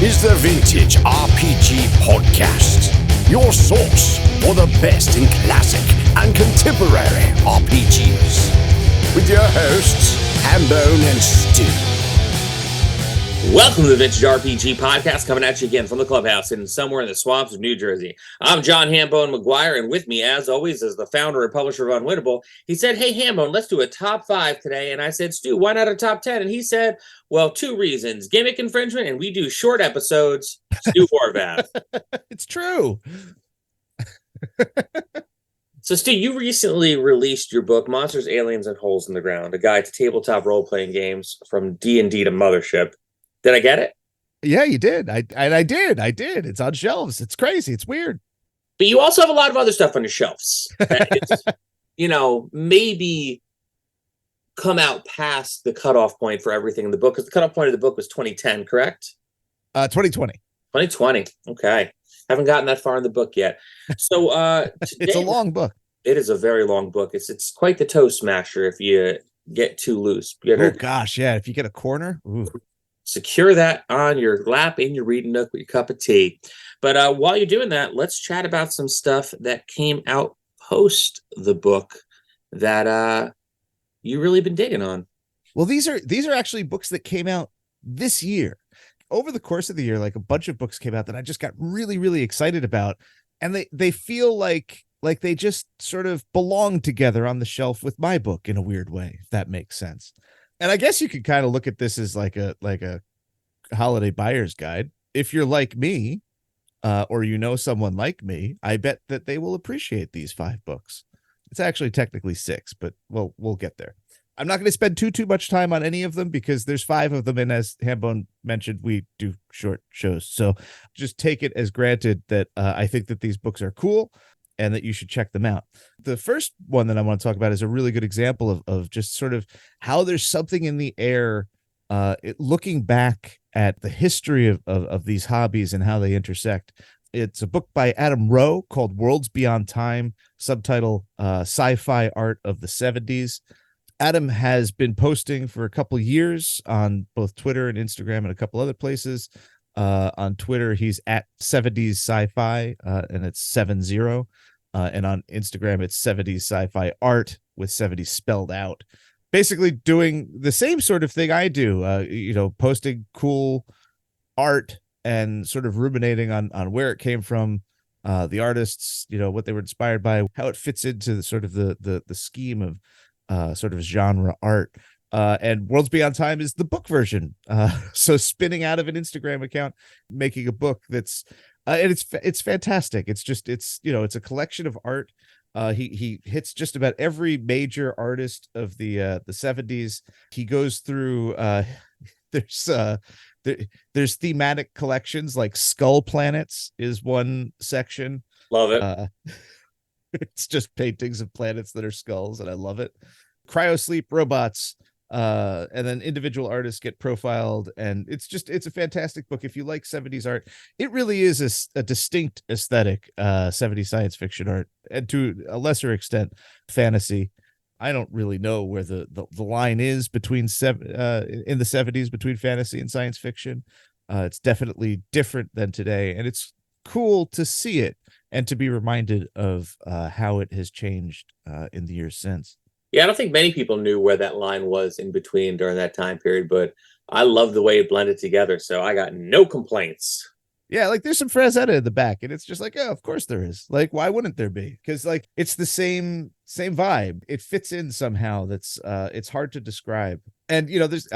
is the Vintage RPG Podcast, your source for the best in classic and contemporary RPGs. With your hosts, Hambone and Stu. Welcome to the Vintage RPG Podcast, coming at you again from the clubhouse in somewhere in the swamps of New Jersey. I'm John Hambone McGuire, and with me, as always, is the founder and publisher of Unwinnable. He said, "Hey, Hambone, let's do a top 5 today." And I said, "Stu, why not a top 10? And he said, "Well, 2 reasons. Gimmick infringement, and we do short episodes." Stu Horvath. It's true. So, Stu, you recently released your book, Monsters, Aliens, and Holes in the Ground, a guide to tabletop role-playing games from D&D to Mothership. Did I get it? Yeah, you did. I did. It's on shelves. It's crazy. It's weird. But you also have a lot of other stuff on your shelves. It's, maybe come out past the cutoff point for everything in the book, because the cutoff point of the book was 2010, correct? 2020. 2020. Okay. Haven't gotten that far in the book yet. So it's a long book. It is a very long book. It's quite the toe smasher if you get too loose. Oh gosh, yeah. If you get a corner, ooh. Secure that on your lap in your reading nook with your cup of tea. But while you're doing that, let's chat about some stuff that came out post the book that you really been digging on. Well, these are actually books that came out this year. Over the course of the year, like a bunch of books came out that I just got really, really excited about. And they feel like they just sort of belong together on the shelf with my book in a weird way, if that makes sense. And I guess you could kind of look at this as like a holiday buyer's guide. If you're like me, or someone like me, I bet that they will appreciate these 5 books. It's actually technically 6, but we'll get there. I'm not going to spend too much time on any of them because there's 5 of them, and as Hambone mentioned, we do short shows. So just take it as granted that I think that these books are cool and that you should check them out. The first one that I want to talk about is a really good example of just sort of how there's something in the air, looking back at the history of these hobbies and how they intersect. It's a book by Adam Rowe called Worlds Beyond Time, subtitle Sci-Fi Art of the 70s. Adam has been posting for a couple years on both Twitter and Instagram and a couple other places. On Twitter, he's at 70s sci-fi, and it's 70. And on Instagram, it's 70s sci-fi art with 70s spelled out. Basically doing the same sort of thing I do, posting cool art and sort of ruminating on where it came from, the artists, what they were inspired by, how it fits into the scheme of sort of genre art. And Worlds Beyond Time is the book version. So spinning out of an Instagram account, making a book that's, and it's fantastic. It's a collection of art. He hits just about every major artist of the 70s. He goes through, there's thematic collections, like Skull Planets is one section. Love it. It's just paintings of planets that are skulls, and I love it. Cryosleep robots. And then individual artists get profiled, and it's a fantastic book. If you like 70s art, it really is a distinct aesthetic, 70s science fiction art, and to a lesser extent, fantasy. I don't really know where the line is between in the 70s between fantasy and science fiction. It's definitely different than today, and it's cool to see it and to be reminded of how it has changed in the years since. Yeah, I don't think many people knew where that line was in between during that time period, but I love the way it blended together, so I got no complaints. Yeah, like there's some Frazetta in the back, and it's just like, oh, of course there is. Like, why wouldn't there be? Because like it's the same vibe. It fits in somehow. That's it's hard to describe. And there's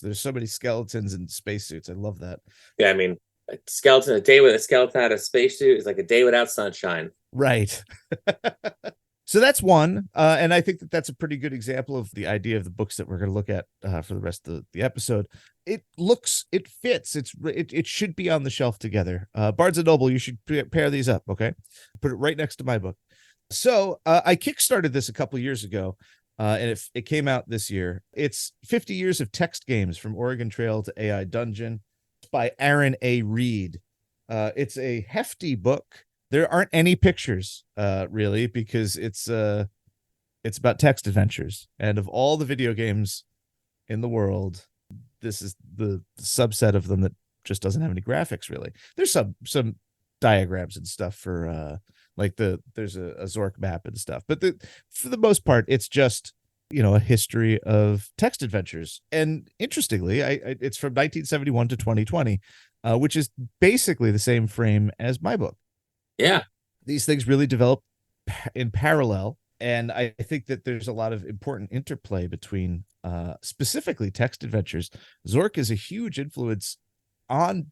there's so many skeletons and spacesuits. I love that. Yeah, I mean, a day with a skeleton out of a spacesuit is like a day without sunshine. Right. So that's one, and I think that's a pretty good example of the idea of the books that we're going to look at for the rest of the episode. It fits. It should be on the shelf together. Barnes & Noble, you should pair these up, okay? Put it right next to my book. So I kickstarted this a couple years ago, and it came out this year. It's 50 Years of Text Games from Oregon Trail to AI Dungeon by Aaron A. Reed. It's a hefty book. There aren't any pictures, really, because it's about text adventures. And of all the video games in the world, this is the subset of them that just doesn't have any graphics really. There's some diagrams and stuff for there's a Zork map and stuff, but for the most part it's just a history of text adventures. And interestingly, it's from 1971 to 2020, which is basically the same frame as my book. Yeah, these things really develop in parallel, and I think that there's a lot of important interplay between specifically text adventures. Zork is a huge influence on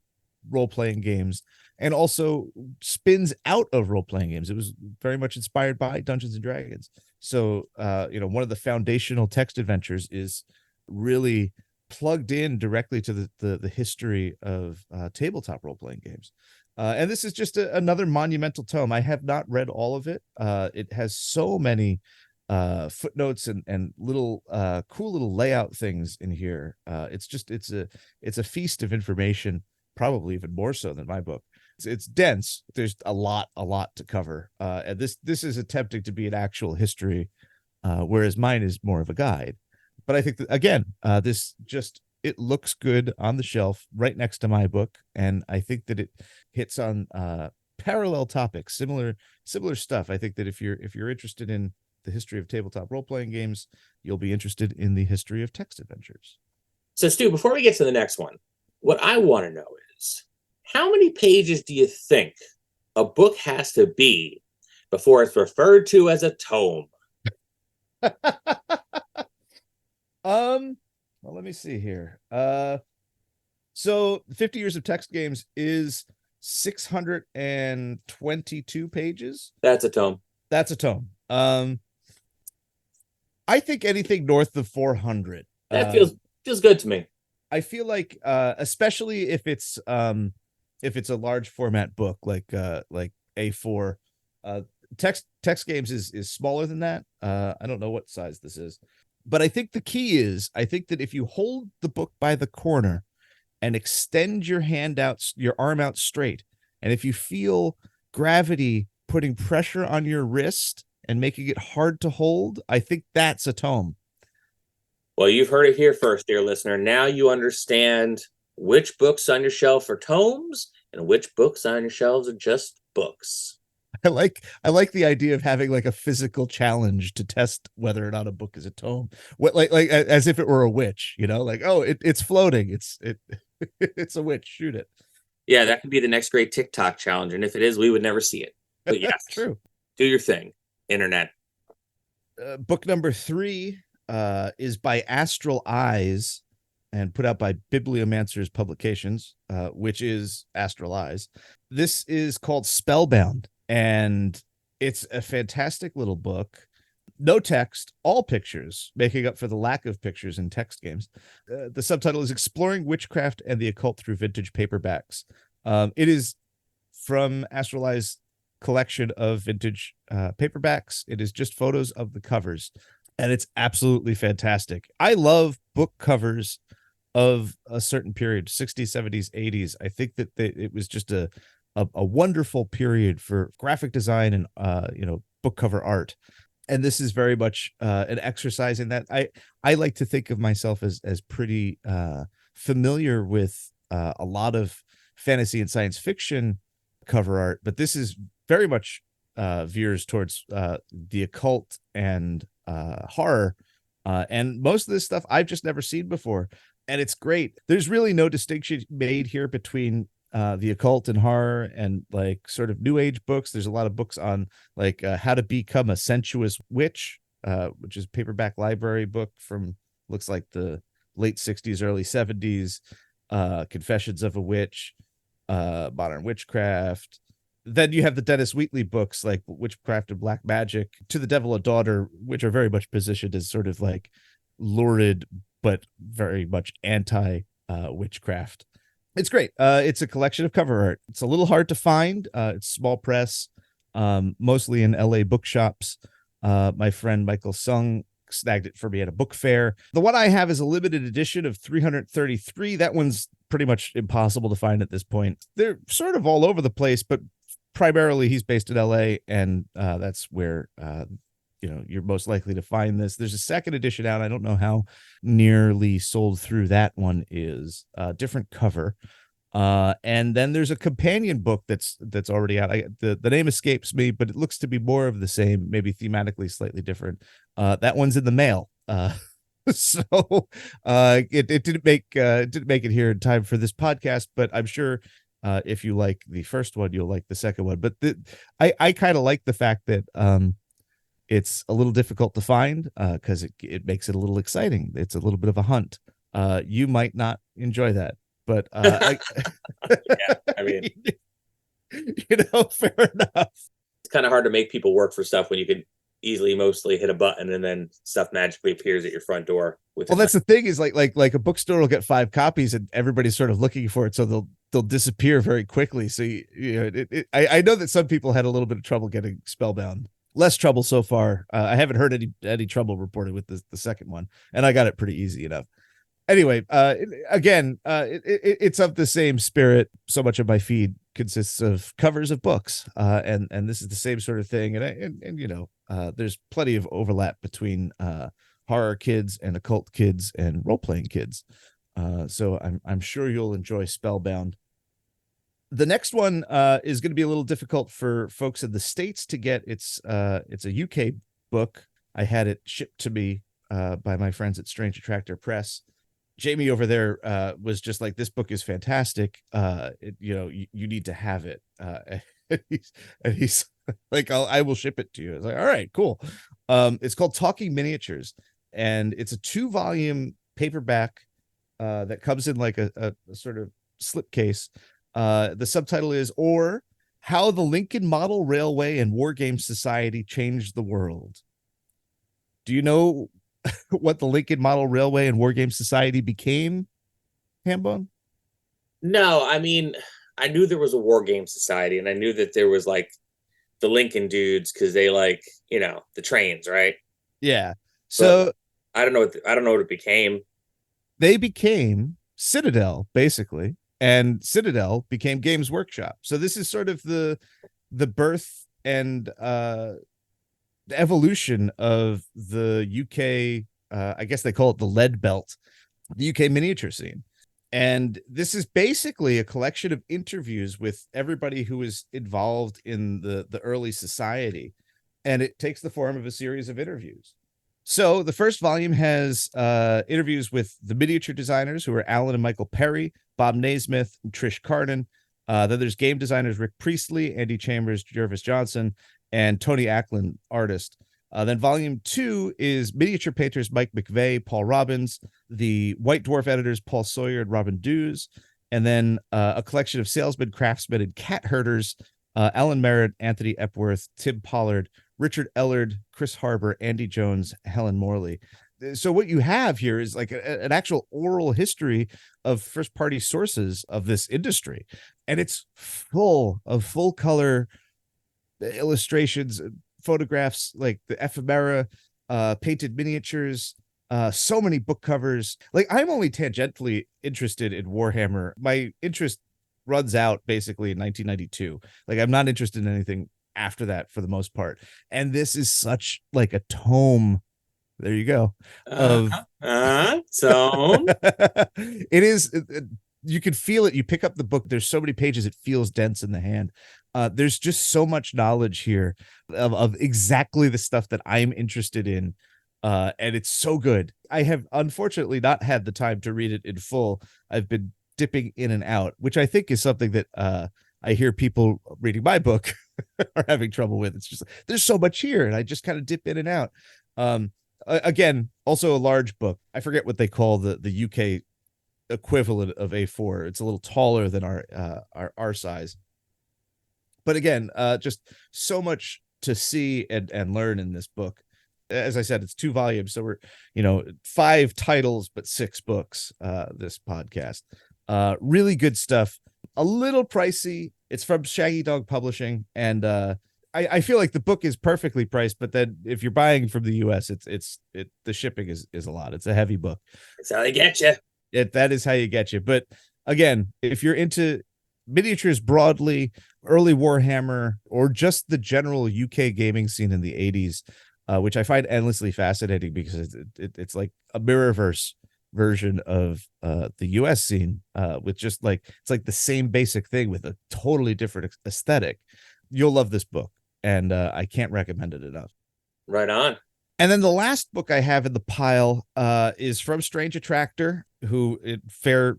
role-playing games and also spins out of role-playing games. It was very much inspired by Dungeons and Dragons. So one of the foundational text adventures is really plugged in directly to the history of tabletop role-playing games. And this is just another monumental tome. I have not read all of it. It has so many footnotes and little cool little layout things in here. It's a feast of information, probably even more so than my book. It's dense. There's a lot to cover. And this is attempting to be an actual history, whereas mine is more of a guide. But I think that, again, it looks good on the shelf right next to my book, and I think that it hits on parallel topics, similar stuff. I think that if you're interested in the history of tabletop role-playing games, you'll be interested in the history of text adventures. So, Stu, before we get to the next one, what I want to know is, how many pages do you think a book has to be before it's referred to as a tome? Well, let me see here. So 50 Years of Text Games is 622 pages. That's a tome. That's a tome. I think anything north of 400. That feels good to me. I feel like, especially if it's a large format book like A4. Text Games is smaller than that. I don't know what size this is. But I think the key is, I think that if you hold the book by the corner and extend your arm out straight, and if you feel gravity putting pressure on your wrist and making it hard to hold, I think that's a tome. Well, you've heard it here first, dear listener. Now you understand which books on your shelf are tomes and which books on your shelves are just books. I like the idea of having like a physical challenge to test whether or not a book is a tome. What like as if it were a witch, like, oh, it's floating. It's a witch. Shoot it. Yeah, that could be the next great TikTok challenge. And if it is, we would never see it. But yes, that's true. Do your thing, internet. Book number 3 is by Astral Eyes and put out by Bibliomancer's Publications, which is Astral Eyes. This is called Spellbound. And it's a fantastic little book. No text, all pictures, making up for the lack of pictures in text games. The subtitle is Exploring Witchcraft and the Occult Through Vintage Paperbacks. It is from Astral Eyes' collection of vintage paperbacks. It is just photos of the covers, and it's absolutely fantastic. I love book covers of a certain period, 60s, 70s, 80s. I think that it was just a wonderful period for graphic design and book cover art, and this is very much an exercise in that. I like to think of myself as pretty familiar with a lot of fantasy and science fiction cover art, but this is very much veers towards the occult and horror, and most of this stuff I've just never seen before, and it's great. There's really no distinction made here between the occult and horror and like sort of new age books. There's a lot of books on like how to become a sensuous witch, which is a paperback library book from looks like the late 60s, early 70s, Confessions of a Witch, Modern Witchcraft. Then you have the Dennis Wheatley books like Witchcraft and Black Magic, To the Devil a Daughter, which are very much positioned as sort of like lurid but very much anti witchcraft. It's great. It's a collection of cover art. It's a little hard to find. It's small press, mostly in LA bookshops. My friend Michael Sung snagged it for me at a book fair. The one I have is a limited edition of 333. That one's pretty much impossible to find at this point. They're sort of all over the place, but primarily he's based in LA, and that's where you're most likely to find this. There's a second edition out. I don't know how nearly sold through that one is. Different cover. And then there's a companion book that's already out. The name escapes me, but it looks to be more of the same, maybe thematically slightly different. That one's in the mail. So it didn't make it here in time for this podcast, but I'm sure if you like the first one, you'll like the second one. But I kind of like the fact that it's a little difficult to find because it makes it a little exciting. It's a little bit of a hunt. You might not enjoy that, but Yeah, I mean, fair enough. it's kind of hard to make people work for stuff when you can easily mostly hit a button and then stuff magically appears at your front door. Well, that's the thing is like a bookstore will get 5 copies and everybody's sort of looking for it, so they'll disappear very quickly. So I know that some people had a little bit of trouble getting Spellbound. Less trouble so far. I haven't heard any trouble reported with the second one, and I got it pretty easy enough. Anyway, again, it's of the same spirit. So much of my feed consists of covers of books, and this is the same sort of thing. And there's plenty of overlap between horror kids and occult kids and role playing kids. So I'm sure you'll enjoy Spellbound. The next one is going to be a little difficult for folks in the States to get. It's a UK book. I had it shipped to me by my friends at Strange Attractor Press. Jamie over there was just like, this book is fantastic. You need to have it. And he's like, I will ship it to you. I was like, all right, cool. It's called Talking Miniatures, and it's a 2-volume paperback that comes in like a sort of slipcase. The subtitle is "Or How the Lincoln Model Railway and Wargame Society Changed the World." Do you know what the Lincoln Model Railway and Wargame Society became, Hambone? No, I mean, I knew there was a war game society, and I knew that there was like the Lincoln dudes because they like the trains, right? Yeah. So but I don't know what it became. They became Citadel, basically, and Citadel became Games Workshop. So this is sort of the birth and the evolution of the UK. I guess they call it the Lead Belt, the UK miniature scene. And this is basically a collection of interviews with everybody who was involved in the early society. And it takes the form of a series of interviews. So the first volume has interviews with the miniature designers, who are Alan and Michael Perry, Bob Naismith, and Trish Carden. Then there's game designers Rick Priestley, Andy Chambers, Jervis Johnson, and Tony Ackland, artist. Then volume 2 is miniature painters Mike McVeigh, Paul Robbins, the White Dwarf editors Paul Sawyer and Robin Dews, and then a collection of salesmen, craftsmen, and cat herders, Alan Merritt, Anthony Epworth, Tim Pollard, Richard Ellard, Chris Harbour, Andy Jones, Helen Morley. So what you have here is like an actual oral history of first-party sources of this industry, and it's full of full-color illustrations, photographs, like the ephemera, painted miniatures, so many book covers. Like, I'm only tangentially interested in Warhammer. My interest runs out basically in 1992. Like, I'm not interested in anything after that for the most part. And this is such like a tome. There you go. So it is. You can feel it. You pick up the book. There's so many pages. It feels dense in the hand. There's just so much knowledge here of exactly the stuff that I'm interested in. And it's so good. I have unfortunately not had the time to read it in full. I've been dipping in and out, which I think is something that I hear people reading my book are having trouble with. It's just, there's so much here, and I just kind of dip in and out. Again, also a large book. I forget what they call the UK equivalent of A4. It's a little taller than our size. But again, just so much to see and learn in this book. As I said, it's 2 volumes, so we're 5 titles but 6 books. This podcast, really good stuff. A little pricey. It's from Shaggy Dog Publishing, and I feel like the book is perfectly priced. But then if you're buying from the US, the shipping is a lot. It's a heavy book. That's how they get you. That is how you get you. But again, if you're into miniatures broadly, early Warhammer, or just the general UK gaming scene in the 80s, which I find endlessly fascinating because it's like a mirrorverse version of the US scene, with just like, it's like the same basic thing with a totally different aesthetic. You'll love this book, and I can't recommend it enough. Right on. And then the last book I have in the pile is from Strange Attractor, who, fair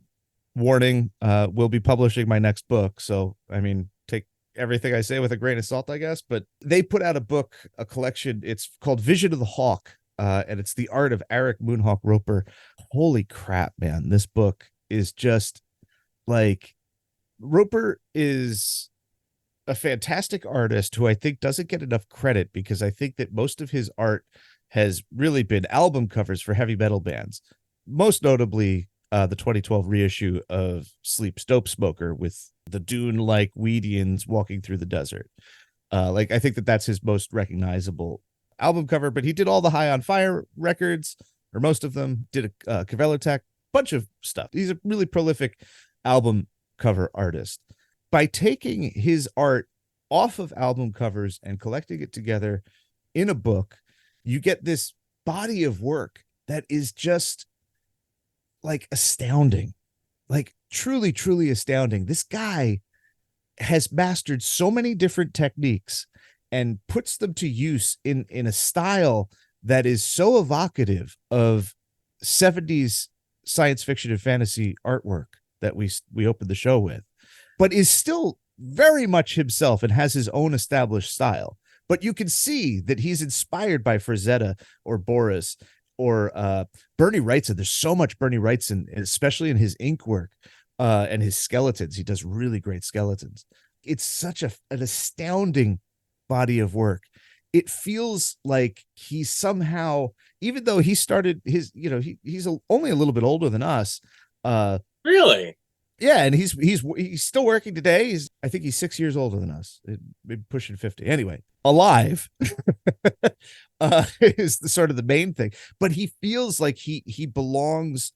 warning, will be publishing my next book. So, I mean, take everything I say with a grain of salt, I guess. But they put out a collection. It's called Vision of the Hawk, and it's the art of Arik Roper. Holy crap, man. This book is just like, Roper is a fantastic artist who I think doesn't get enough credit, because I think that most of his art has really been album covers for heavy metal bands, most notably the 2012 reissue of Sleep's Dope Smoker with the Dune-like Weedians walking through the desert. Like, I think that that's his most recognizable album cover, but he did all the High on Fire records, or most of them, did a Kvelertak, bunch of stuff. He's a really prolific album cover artist. By taking his art off of album covers and collecting it together in a book, you get this body of work that is just like astounding, like truly, truly astounding. This guy has mastered so many different techniques and puts them to use in a style that is so evocative of 70s science fiction and fantasy artwork that we opened the show with, but is still very much himself and has his own established style. But you can see that he's inspired by Frazetta or Boris or Bernie Wrightson. There's so much Bernie Wrightson, especially in his ink work and his skeletons. He does really great skeletons. It's such an astounding body of work. It feels like he somehow, even though he started his, he's only a little bit older than us. Really? Yeah, and he's still working today. I think he's 6 years older than us, maybe pushing 50. Anyway, alive is the sort of the main thing. But he feels like he belongs,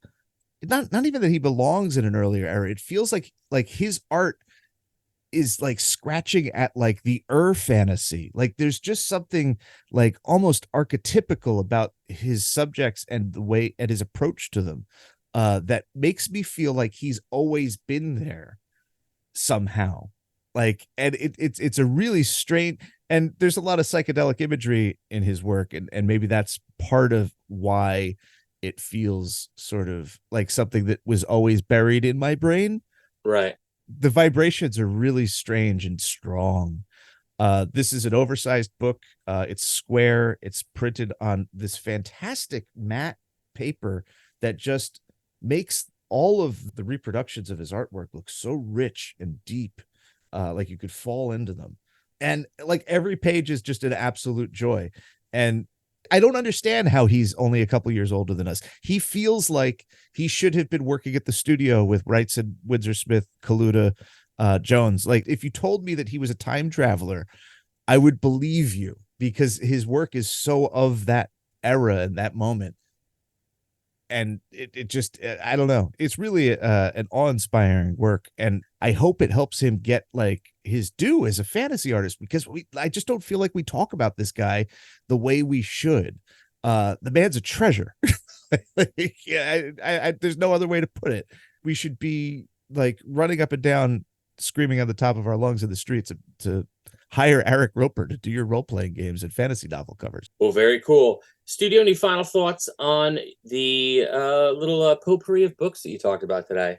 not even that he belongs in an earlier era. It feels like his art is like scratching at like the fantasy. Like, there's just something like almost archetypical about his subjects and the way and his approach to them. That makes me feel like he's always been there somehow. Like, and it's a really strange, and there's a lot of psychedelic imagery in his work, and maybe that's part of why it feels sort of like something that was always buried in my brain. Right. The vibrations are really strange and strong. This is an oversized book. It's square. It's printed on this fantastic matte paper that just makes all of the reproductions of his artwork look so rich and deep, like you could fall into them. And like every page is just an absolute joy. And I don't understand how he's only a couple years older than us. He feels like he should have been working at the studio with Wrightson, Windsor Smith, Kaluta, Jones. Like, if you told me that he was a time traveler, I would believe you, because his work is so of that era and that moment. And it just, I don't know. It's really an awe-inspiring work. And I hope it helps him get like his due as a fantasy artist, because I just don't feel like we talk about this guy the way we should. The man's a treasure. Yeah, there's no other way to put it. We should be like running up and down, screaming on the top of our lungs in the streets to hire Arik Roper to do your role-playing games and fantasy novel covers. Well, very cool. Studio, any final thoughts on the little potpourri of books that you talked about today?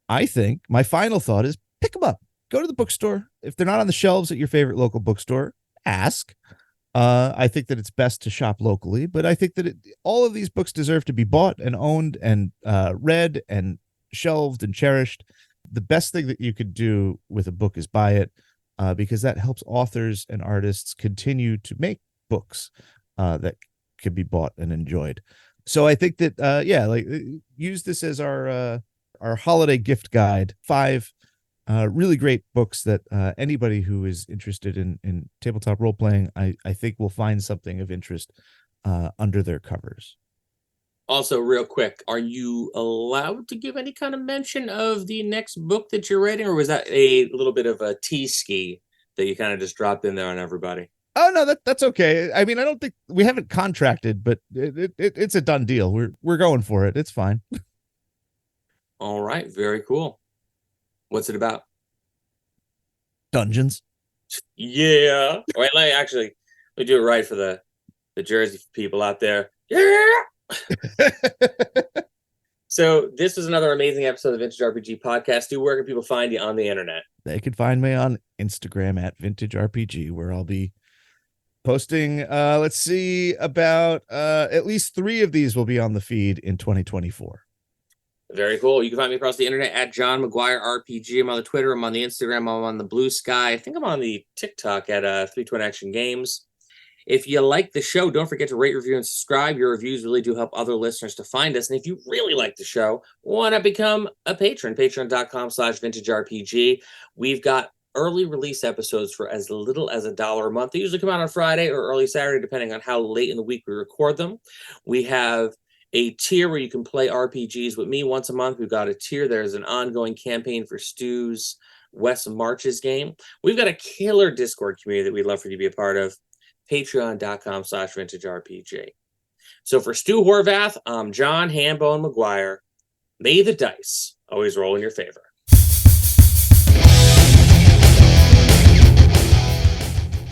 I think my final thought is pick them up. Go to the bookstore. If they're not on the shelves at your favorite local bookstore, ask. I think that it's best to shop locally, but I think that all of these books deserve to be bought and owned and read and shelved and cherished. The best thing that you could do with a book is buy it, because that helps authors and artists continue to make books that can be bought and enjoyed. So I think that, use this as our holiday gift guide. 5 really great books that anybody who is interested in tabletop role-playing, I think will find something of interest under their covers. Also, real quick, are you allowed to give any kind of mention of the next book that you're writing, or was that a little bit of a tea ski that you kind of just dropped in there on everybody? Oh no, that's okay. I mean, I don't think we haven't contracted, but it's a done deal. We're going for it. It's fine. All right, very cool. What's it about? Dungeons. Yeah. Wait, let me do it right for the Jersey people out there. Yeah. So this is another amazing episode of the Vintage RPG Podcast. Stu, where can people find you on the internet? They can find me on Instagram at Vintage RPG, where I'll be posting, let's see, about at least 3 of these will be on the feed in 2024. Very cool. You can find me across the internet at John McGuire RPG. I'm on the Twitter. I'm on the Instagram. I'm on the Blue Sky. I think I'm on the TikTok at 320 Action Games. If you like the show, don't forget to rate, review, and subscribe. Your reviews really do help other listeners to find us. And if you really like the show, why not become a patron? Patreon.com/vintagerpg. We've got early release episodes for as little as $1 a month. They usually come out on Friday or early Saturday, depending on how late in the week we record them. We have a tier where you can play RPGs with me once a month. We've got a tier. There's an ongoing campaign for Stu's West Marches game. We've got a killer Discord community that we'd love for you to be a part of. Patreon.com/vintagerpg. So for Stu Horvath, I'm John Hambone McGuire. May the dice always roll in your favor.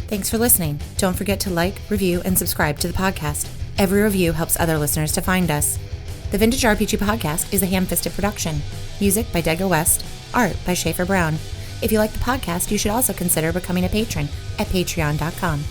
Thanks for listening. Don't forget to like, review, and subscribe to the podcast. Every review helps other listeners to find us. The Vintage RPG Podcast is a ham-fisted production. Music by Dega West. Art by Schaefer Brown. If you like the podcast, you should also consider becoming a patron at patreon.com.